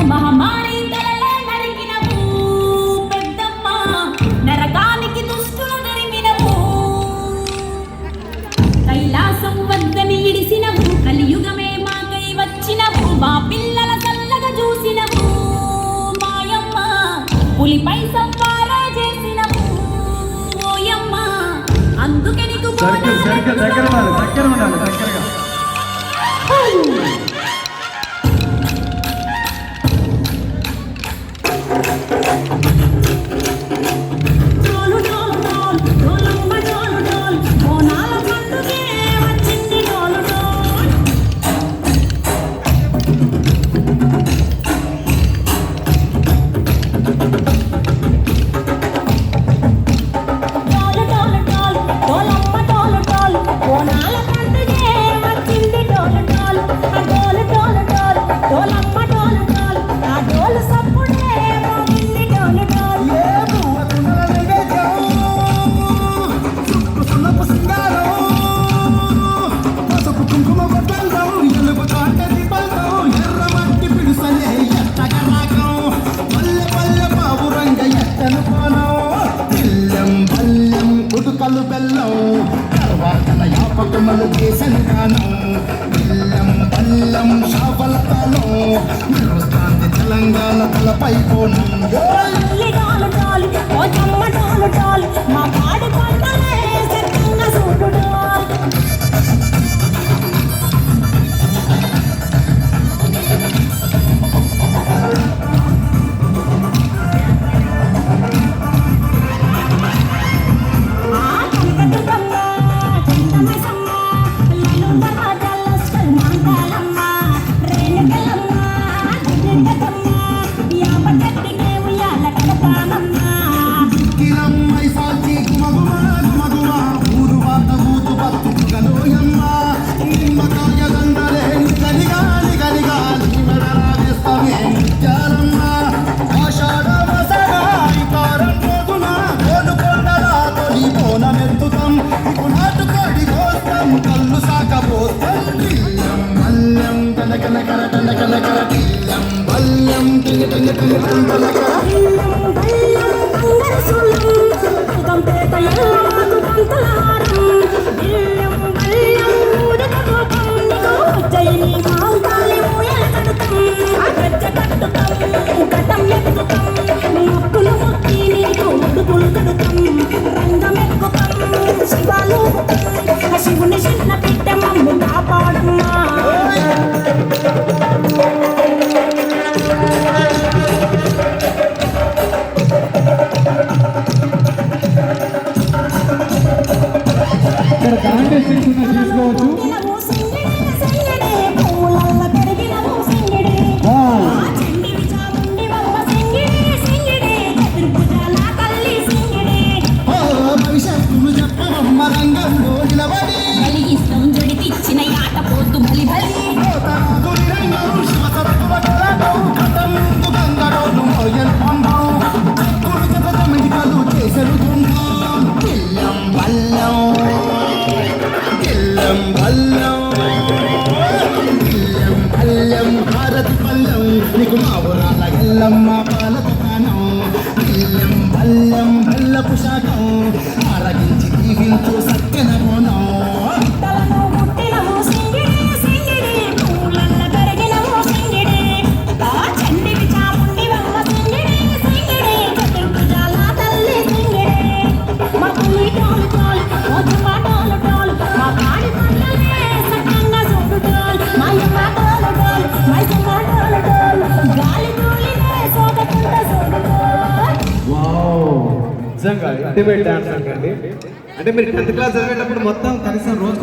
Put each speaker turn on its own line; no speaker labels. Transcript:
మహమారి తలలే నరికినవు పెద్దమ్మ నరకానికి దుష్టులు నరిమినవు కైలాసం వద్దని ఇడిసినవు కలియుగమే మాకై వచ్చినవు మా పిల్లల చల్లగా చూసినవు మాయమ్మ పులిపై సంవారా చేసినవు ఓయమ్మ అందుకే నీకు
దగ్గర ఉండాలి దగ్గరగా
బెల్లం తర్వాతల యాపకమలు చేసిన గానం బెల్లం బెల్లం షాపల తాళం మెరుస్తాంది తెలంగాణ తలపై కోణం
మా పాడి పంటలే సత్యంగా చూడు శివుని చిన్న బిడ్డ మమ్ము కాపాడమ్మా
తీసుకోవచ్చు
నీకు మా ఊరాల ఎల్లమ్మ పాలక ప్రాణం బిల్లం బల్లం బెల్లపు శాఖం ఆరగించి దీవించు సత్యన కోణం
నిజంగా ఇంటిమేట్ డాన్స్ అంటే మీరు 10th క్లాస్ చదివేటప్పుడు మొత్తం కనీసం రోజు